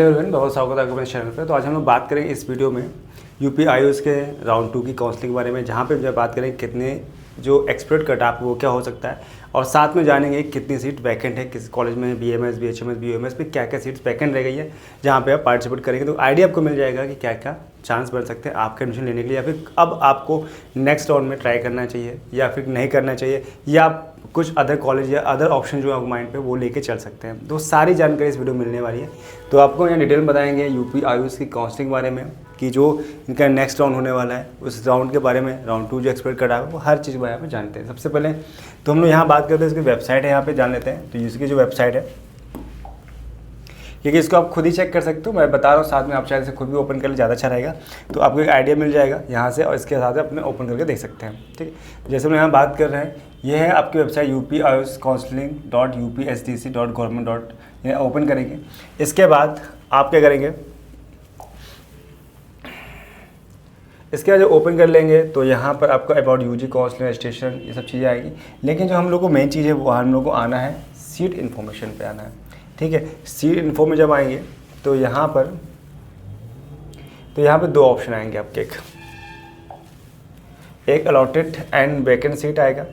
बहुत स्वागत है आपको मेरे चैनल पर। तो आज हम लोग बात करेंगे इस वीडियो में यूपी आयुष के राउंड 2 की काउंसलिंग के बारे में, जहाँ पे जो बात करेंगे कितने जो एक्सपेक्ट कट ऑफ वो क्या हो सकता है, और साथ में जानेंगे कितनी सीट वैकेंट है किस कॉलेज में, बीएमएस, बीएचएमएस, बीयूएमएस पे क्या क्या सीट्स वैकेंट रह गई है जहाँ पे आप पार्टिसिपेट करेंगे। तो आइडिया आपको मिल जाएगा कि क्या क्या चांस बन सकते हैं आपके एडमिशन लेने के लिए, या फिर अब आपको नेक्स्ट राउंड में ट्राई करना चाहिए या फिर नहीं करना चाहिए, या आप कुछ अदर कॉलेज या अदर ऑप्शन जो आपको माइंड पे वो लेके चल सकते हैं। तो सारी जानकारी इस वीडियो में मिलने वाली है। तो आपको यहाँ डिटेल बताएंगे यूपी आयुष की काउंसलिंग के बारे में, कि जो इनका नेक्स्ट राउंड होने वाला है उस राउंड के बारे में, राउंड 2 जो एक्सपेक्ट कर रहा है वो हर चीज़ बारे में जानते हैं। सबसे पहले तो हम लोग यहाँ बात करते हैं इसकी वेबसाइट है, यहाँ पे जान लेते हैं। तो इसकी जो वेबसाइट है, क्योंकि इसको आप खुद ही चेक कर सकते हो, मैं बता रहा हूँ, साथ में आप शायद से खुद भी ओपन कर ले, ज़्यादा अच्छा रहेगा। तो आपको एक आइडिया मिल जाएगा यहाँ से, और इसके साथ अपने ओपन करके देख सकते हैं। ठीक है, जैसे हम यहाँ बात कर रहे हैं, ये है आपकी वेबसाइट upayushcounseling.upsdc.government. ओपन करेंगे। इसके बाद आप क्या करेंगे, इसके बाद जब ओपन कर लेंगे तो यहाँ पर आपको अबाउट यूजी काउंसलिंग रजिस्ट्रेशन ये सब चीज़ें आएगी। लेकिन जो हम लोग को मेन चीज़ है वो हम लोग को आना है सीट इन्फॉर्मेशन पे आना है। ठीक है, सीट इन्फो में जब आएंगे तो यहाँ पर दो ऑप्शन आएंगे आपके, एक अलॉटेड एंड वैकेंट सीट आएगा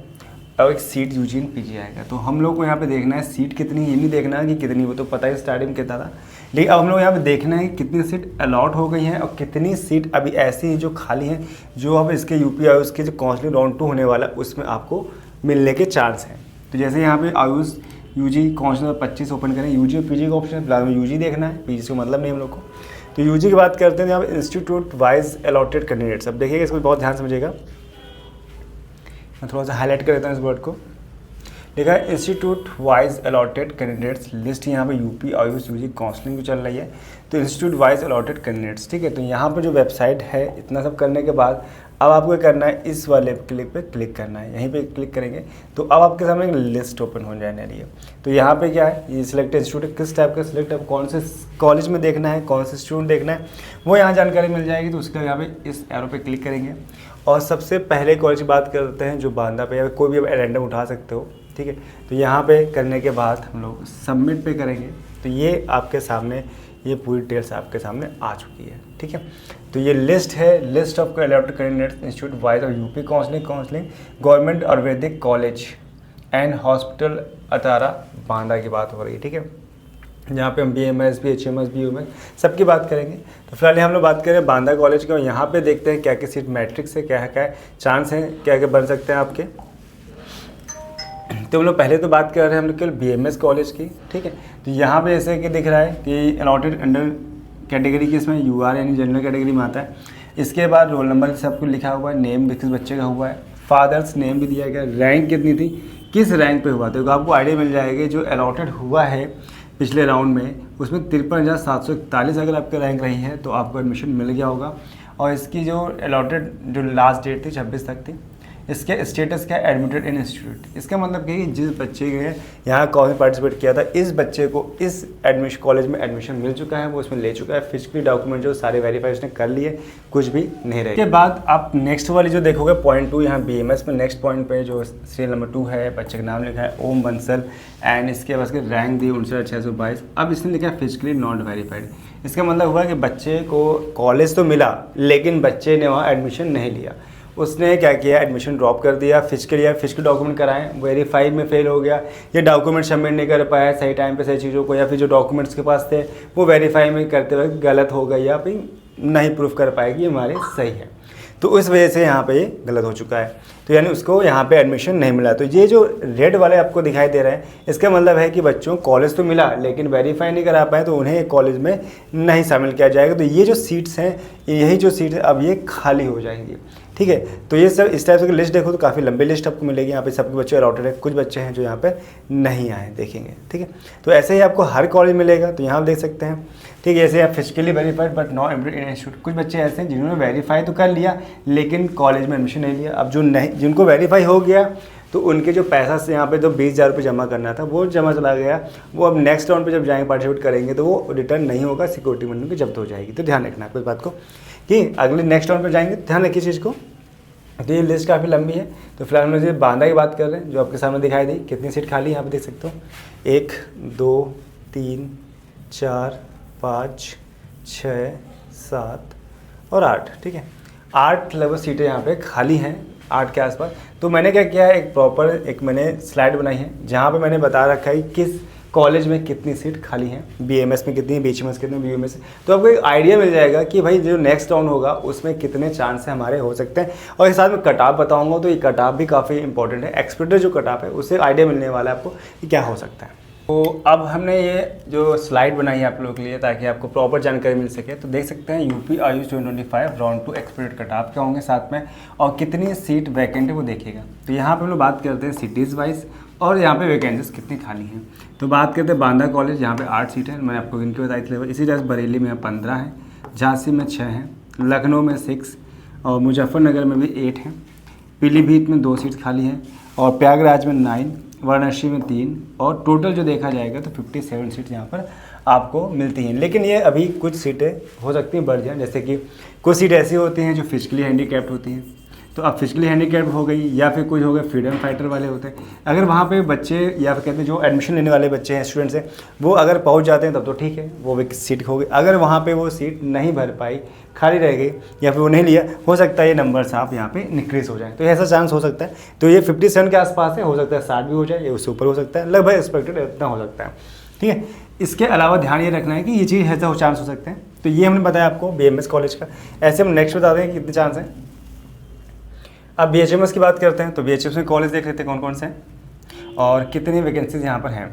और एक सीट यूजी एंड पीजी आएगा। तो हम लोग को यहाँ पे देखना है सीट कितनी, ये नहीं देखना है कि कितनी, वो तो पता है स्टार्टिंग में कितना था, लेकिन अब हम लोग यहाँ पे देखना है कि कितनी सीट अलॉट हो गई हैं और कितनी सीट अभी ऐसी हैं जो खाली हैं, जो अब इसके यूपी आयुष के जो काउंसलिंग राउंड 2 होने वाला है उसमें आपको मिलने के चांस हैं। तो जैसे यहाँ पे आयुष यूजी काउंसलिंग 25 ओपन करें, यूजी और पीजी का ऑप्शन, फिलहाल में यूजी देखना है, पीजी से मतलब नहीं हम लोग को। तो यूजी की बात करते हैं, यहाँ पे इंस्टीट्यूट वाइज अलॉटेड कैंडिडेट्स। अब देखिएगा, इसको बहुत ध्यान समझिएगा, मैं थोड़ा सा हाईलाइट कर देता हूँ इस वर्ड को। देखा है institute wise allotted candidates list, यहाँ पे यूपी आयुष यूजी काउंसलिंग भी चल रही है। तो इंस्टीट्यूट वाइज अलॉटेड कैंडिडेट्स, ठीक है। तो यहाँ पर जो वेबसाइट है, इतना सब करने के बाद अब आपको क्या करना है, इस वाले क्लिक पे क्लिक करना है। यहीं पे क्लिक करेंगे तो अब आपके सामने एक लिस्ट ओपन हो जाने वाली है। तो यहाँ पे क्या है, ये सिलेक्ट इंस्टीट्यूट किस टाइप का सिलेक्ट, अब कौन से कॉलेज में देखना है, कौन से स्टूडेंट देखना है, वो यहाँ जानकारी मिल जाएगी। तो उसका यहाँ पे इस एरो पे क्लिक करेंगे और सबसे पहले कॉलेज की बात करते हैं जो बांदा पे, या कोई भी आप रैंडम उठा सकते हो। ठीक है, तो यहाँ पे करने के बाद हम लोग सबमिट पे करेंगे। तो ये आपके सामने ये पूरी डिटेल्स आपके सामने आ चुकी है। ठीक है, तो ये लिस्ट है, list of allotted candidates institute wise और UP counselling government ayurvedic college and hospital Atarra Banda की बात हो रही है। ठीक है, यहाँ पे हम बीएमएस, बीएचएमएस, बीयूएमएस सबकी बात करेंगे। तो फिलहाल हम लोग बात करें बांदा कॉलेज की, और यहाँ पे देखते हैं क्या क्या सीट मैट्रिक्स है, क्या क्या चांस हैं, क्या क्या बन सकते हैं आपके। तो हम लोग पहले तो बात कर रहे हैं हम लोग केवल बीएमएस कॉलेज की। ठीक है, तो यहाँ पे जैसे कि दिख रहा है कि अलॉटेड अंडर कैटेगरी की, इसमें यूआर यानी जनरल कैटेगरी में आता है। इसके बाद रोल नंबर सब कुछ लिखा हुआ है, नेम किस बच्चे का हुआ है, फादर्स नेम भी दिया गया, रैंक कितनी थी, किस रैंक पे हुआ। तो आपको आइडिया मिल जाएगा जो अलॉटेड हुआ है पिछले राउंड में, उसमें 53,741 अगर आपका रैंक रही है तो आपको एडमिशन मिल गया होगा। और इसकी जो अलॉटेड जो लास्ट डेट थी 26 तक थी। इसके स्टेटस क्या, एडमिटेड इन इंस्टीट्यूट। इसका मतलब कि जिस बच्चे ने यहाँ कॉलेज में पार्टिसिपेट किया था, इस बच्चे को इस एडमिशन कॉलेज में एडमिशन मिल चुका है, वो इसमें ले चुका है। फिजिकली डॉक्यूमेंट जो सारे वेरीफाई उसने कर लिए, कुछ भी नहीं रहे। इसके बाद आप नेक्स्ट वाली जो देखोगे पॉइंट 2, यहाँ बीएमएस में नेक्स्ट पॉइंट पे जो सीरियल नंबर 2 है, बच्चे का नाम लिखा है ओम बंसल, एंड इसके बाद रैंक दी 59,622। अब इसने लिखा है फिजिकली नॉट वेरीफाइड। इसका मतलब हुआ कि बच्चे को कॉलेज तो मिला लेकिन बच्चे ने वहाँ एडमिशन नहीं लिया। उसने क्या किया, एडमिशन ड्रॉप कर दिया। फिजिकल डॉक्यूमेंट कराएं, वेरीफाई में फेल हो गया, या डॉक्यूमेंट सबमिट नहीं कर पाया सही टाइम पे सही चीज़ों को, या फिर जो डॉक्यूमेंट्स के पास थे वो वेरीफाई में करते वक्त गलत हो गया, या फिर नहीं प्रूफ कर पाएगी हमारे सही है। तो उस वजह से यहाँ पे गलत हो चुका है, तो यानी उसको यहाँ पे एडमिशन नहीं मिला। तो ये जो रेड वाले आपको दिखाई दे रहे हैं, इसका मतलब है कि बच्चों को कॉलेज तो मिला लेकिन वेरीफाई नहीं करा पाए, तो उन्हें कॉलेज में नहीं शामिल किया जाएगा। तो ये जो सीट्स हैं, यही जो सीट्स अब ये खाली हो जाएंगी। ठीक है, तो ये सब इस टाइप से लिस्ट देखो तो काफ़ी लंबी लिस्ट आपको मिलेगी। यहाँ पे सबके बच्चे अलॉटेड है, कुछ बच्चे हैं जो यहाँ पे नहीं आए, देखेंगे। ठीक है, तो ऐसे ही आपको हर कॉलेज मिलेगा। तो यहाँ आप देख सकते हैं, ठीक है, ऐसे आप physically verified but not admitted in institute. कुछ बच्चे ऐसे हैं जिन्होंने वेरीफाई तो कर लिया लेकिन कॉलेज में एडमिशन नहीं लिया। अब जो नहीं, जिनको वेरीफाई हो गया तो उनके जो पैसा से यहाँ पे तो 20,000 रुपये जमा करना था वो जमा चला गया। वो अब नेक्स्ट राउंड पे जब जाएंगे पार्टिसिपेट करेंगे तो वो रिटर्न नहीं होगा, सिक्योरिटी मनी की जब्त हो जाएगी। तो ध्यान रखना आपको इस बात को कि अगले नेक्स्ट राउंड पे जाएंगे, ध्यान रखिए चीज़ को। तो ये लिस्ट काफ़ी लंबी है। तो फिलहाल हम लोग बांदा की बात कर रहे हैं, जो आपके सामने दिखाई दी। कितनी सीट खाली है यहाँ पे देख सकते हो, 1 2 3 4 5, 6, 7 और 8, ठीक है। 8 लगभग सीटें यहाँ पे खाली हैं, 8 के आसपास। तो मैंने क्या किया है, एक प्रॉपर एक मैंने स्लाइड बनाई है जहाँ पे मैंने बता रखा है किस कॉलेज में कितनी सीट खाली हैं, बीएमएस में कितनी, बीएचएमएस कितनी, बीयूएमएस। तो आपको एक आइडिया मिल जाएगा कि भाई जो नेक्स्ट राउंड होगा उसमें कितने चांस हमारे हो सकते हैं। और इस साथ में कट ऑफ बताऊंगा, तो ये कट ऑफ भी काफ़ी इंपॉर्टेंट है। एक्सपेक्टेड जो कट ऑफ है उससे आइडिया मिलने वाला है आपको कि क्या हो सकता है। तो अब हमने ये जो स्लाइड बनाई है आप लोगों के लिए ताकि आपको प्रॉपर जानकारी मिल सके, तो देख सकते हैं UP Ayush 2025 round 2 expected cut off क्या होंगे साथ में, और कितनी सीट वैकेंट है वो देखिएगा। तो यहाँ पे हम लोग बात करते हैं सिटीज़ वाइज और यहाँ पे वैकेंसीज कितनी खाली हैं। तो बात करते हैं बांदा कॉलेज, यहाँ पे 8 सीट है, मैंने आपको इनकी बताई थी। इसी तरह बरेली में 15 है, झांसी में 6 हैं, लखनऊ में 6 और मुजफ्फरनगर में भी 8 हैं, पीलीभीत में 2 सीट खाली हैं और प्रयागराज में 9, वाराणसी में 3 और टोटल जो देखा जाएगा तो 57 सीट यहाँ पर आपको मिलती हैं। लेकिन ये अभी कुछ सीटें हो सकती हैं बढ़ जाएँ, जैसे कि कुछ सीट ऐसी होती हैं जो फिजिकली हैंडीकैप्ड होती हैं, तो अब फिजिकली हैंडीकैप्ड हो गई, या फिर कुछ हो गए फ्रीडम फाइटर वाले होते हैं। अगर वहाँ पे बच्चे या फिर कहते हैं जो एडमिशन लेने वाले बच्चे हैं, स्टूडेंट्स हैं, वो अगर पहुँच जाते हैं तब तो ठीक है, वो भी सीट हो गई। अगर वहाँ पे वो सीट नहीं भर पाई, खाली रह गई या फिर वो नहीं लिया, हो सकता है ये नंबर्स आप यहाँ पे इंक्रीज़ हो जाए, तो ऐसा चांस हो सकता है। तो ये 57 के आसपास है, हो सकता है 60 भी हो जाए, ये उससे ऊपर हो सकता है, लगभग एक्सपेक्टेड इतना हो सकता है, ठीक है। इसके अलावा ध्यान ये रखना है कि ये चीज़ ऐसा चांस हो सकते हैं। तो ये हमने बताया आपको बीएमएस कॉलेज का। ऐसे हम नेक्स्ट बता दें कि कितने चांस हैं। अब बीएचएमएस की बात करते हैं, तो बीएचएमएस में कॉलेज देख लेते हैं कौन कौन से हैं और कितनी वैकेंसीज यहाँ पर हैं।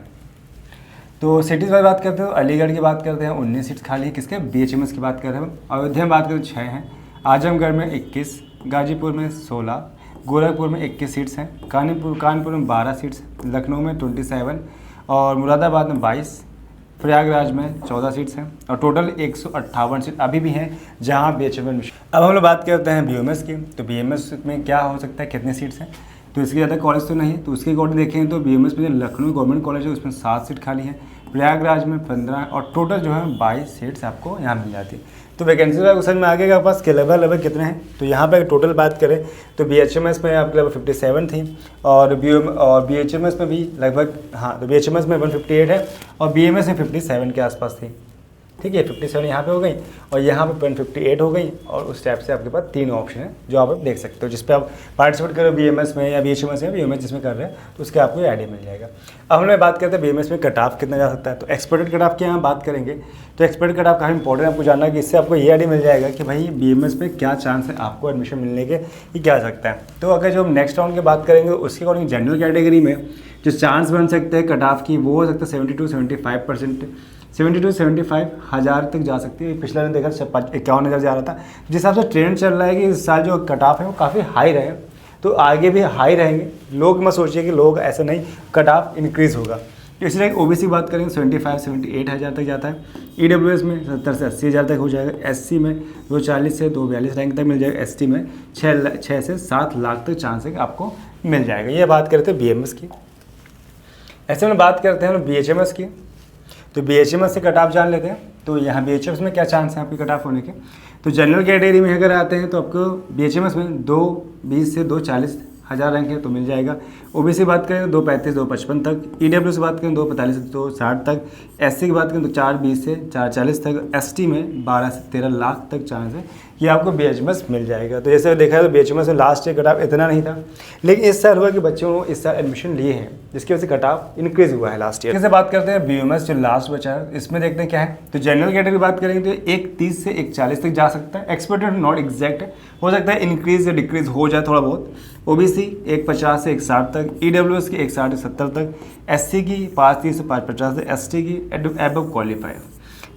तो सिटीज़ वाइज बात करते हैं तो अलीगढ़ की बात करते हैं 19 सीट खाली है, किसके, बीएचएमएस की बात कर रहे हैं। अयोध्या में बात करें तो 6 हैं, आजमगढ़ में 21, गाजीपुर में 16, गोरखपुर में 21 सीट्स हैं, कानपुर में 12 सीट्स, लखनऊ में 27 और मुरादाबाद में 22, प्रयागराज में 14 सीट्स हैं और टोटल 158 सीट अभी भी हैं जहां बीएचएमएस एडमिशन। अब हम लोग बात करते हैं बीएमएस की। तो बीएमएस में क्या हो सकता है, कितने सीट्स हैं, तो इसके ज़्यादा कॉलेज तो नहीं है। तो उसके अकॉर्डिंग देखें तो बीएमएस में लखनऊ गवर्नमेंट कॉलेज है उसमें 7 सीट खाली है, प्रयागराज में 15 और टोटल जो है 22 सीट्स आपको यहाँ मिल जाती है। तो वैकेंसी का क्वेश्चन में आगे के पास के लगभग कितने हैं, तो यहाँ पर टोटल बात करें तो बीएचएमएस में आपके लगभग 57 थी और बीएचएमएस में भी लगभग, हाँ, तो बीएचएमएस में 158 है और बीएमएस में 57 के आसपास थी, ठीक है। 57 यहाँ पे हो गई और यहाँ पे 158 हो गई और उस टाइप से आपके पास 3 ऑप्शन है जो आप देख सकते हो, जिस पे आप पार्टिसिपेट करो बीएमएस में या बीएचएमएस में, बीएमएस जिसमें कर रहे हैं तो उसके आपको आइडिया मिल जाएगा। अब हम लोग बात करते हैं बीएमएस में कट ऑफ कितना जा सकता है। तो एक्सपेक्टेड कट ऑफ की यहाँ बात करेंगे तो एक्सपेक्टेड कट ऑफ काफ़ी इंपॉर्टेंट है आपको जानना कि इससे आपको ये आइडिया मिल जाएगा कि भाई बीएमएस में क्या चांस है आपको एडमिशन मिलने के, ये क्या सकता है। तो अगर जो हम नेक्स्ट राउंड की बात करेंगे उसके अकॉर्डिंग जनरल कैटेगरी में जो चांस बन सकते हैं कट ऑफ की वो हो सकता है 72-75%, 72-75 हज़ार तक जा सकती है। पिछला दिन देखा 51,000 जा रहा था, जिस हिसाब से ट्रेंड चल रहा है कि इस साल जो कट ऑफ है वो काफ़ी हाई रहे, तो आगे भी हाई रहेंगे। लोग मत सोचिए कि लोग ऐसा नहीं, कट ऑफ इंक्रीज़ होगा। इसलिए ओबीसी की बात करेंगे 75-78 हज़ार तक जाता है, ईडब्ल्यूएस में 70 से 80 हज़ार तक हो जाएगा, एससी में 240 से 242 रैंक तक मिल जाएगा, एसटी में 6 से 7 लाख तक चांस है कि आपको मिल जाएगा। ये बात करते हैं बीएमएस की। ऐसे में बात करते हैं बीएचएमएस की। तो बीएचएमएस से कट ऑफ जान लेते हैं। तो यहाँ बीएचएमएस में क्या चांस है आपकी कट ऑफ होने के। तो जनरल कैटेगरी में अगर आते हैं तो आपको बीएचएमएस में 220 से 240 हज़ार रैंक है तो मिल जाएगा। ओबीसी बात करें तो 235-255 तक, ईडब्ल्यू से बात करें 245 से 260 तक, एससी की बात करें तो 420 से 440 तक, एसटी में 12 से 13 लाख तक चांस है कि आपको बीएचएमएस मिल जाएगा। तो जैसे देखा है तो बीएचएमएस में लास्ट ईयर कट ऑफ इतना नहीं था, लेकिन इस साल हुआ कि बच्चों ने इस साल एडमिशन लिए हैं जिसकी वजह से कट ऑफ इंक्रीज हुआ है लास्ट ईयर। जैसे बात करते हैं बीएमएस जो लास्ट बचा है इसमें देखते हैं क्या है। तो जनरल कैटेगरी बात करेंगे तो 130 से 140 तक जा सकता है, एक्सपेक्टेड नॉट एग्जैक्ट है, हो सकता है इंक्रीज या डिक्रीज हो जाए थोड़ा बहुत। ओबीसी 150 से 160 तक, ईडब्ल्यूएस की 160 से 70 तक, एससी की 530 से 550 से, एसटी की एबव क्वालिफाइड,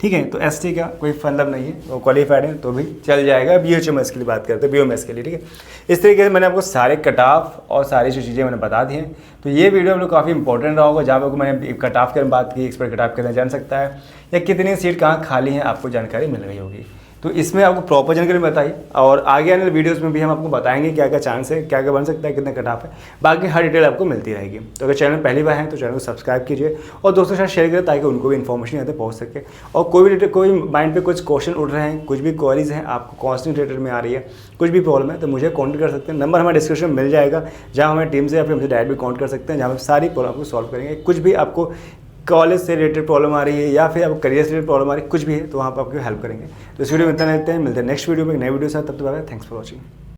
ठीक है। तो एसटी का कोई मतलब नहीं है, वो क्वालिफाइड है तो भी चल जाएगा। बीएचएमएस के लिए बात करते हैं, बीओएमएस के लिए, ठीक है। इस तरीके से मैंने आपको सारे कट ऑफ और सारी जो चीज़ें मैंने बता दी हैं। तो ये वीडियो आप लोग काफ़ी इंपॉर्टेंट रहा होगा, जहाँ पर मैंने कट ऑफ की बात की, एक्सपेक्ट कट ऑफ कितना जान सकता है या कितनी सीट कहाँ खाली हैं आपको जानकारी मिल रही होगी। तो इसमें आपको प्रॉपर जानकारी बताई और आगे आने वाले वीडियोस में भी हम आपको बताएंगे क्या क्या चांस है, क्या क्या बन सकता है, कितना कट ऑफ है, बाकी हर डिटेल आपको मिलती रहेगी। तो अगर चैनल पहली बार है तो चैनल को सब्सक्राइब कीजिए और दोस्तों के साथ शेयर करें ताकि उनको भी इन्फॉर्मेशन यहाँ तक पहुँच सके। और कोई माइंड पे कुछ क्वेश्चन उठ रहे हैं, कुछ भी क्वेरीज हैं आपको काउंसलिंग रिलेटेड में आ रही है, कुछ भी प्रॉब्लम है तो मुझे कॉन्टैक्ट कर सकते हैं। नंबर हमारे डिस्क्रिप्शन में मिल जाएगा, जहाँ हमारी टीम से या फिर हमसे डायरेक्ट भी कॉन्टैक्ट कर सकते हैं, जहाँ हम सारी प्रॉब्लम को सॉल्व करेंगे। कुछ भी आपको कॉलेज से रिलेटेड प्रॉब्लम आ रही है या फिर आपको करियर से रिलेटेड प्रॉब्लम आ रही है, कुछ भी है तो वहाँ पर आपको हेल्प करेंगे। तो इस वीडियो में इतना रहते हैं, मिलते हैं नेक्स्ट वीडियो में एक नई वीडियो के साथ। तब तक थैंक्स फॉर वॉचिंग।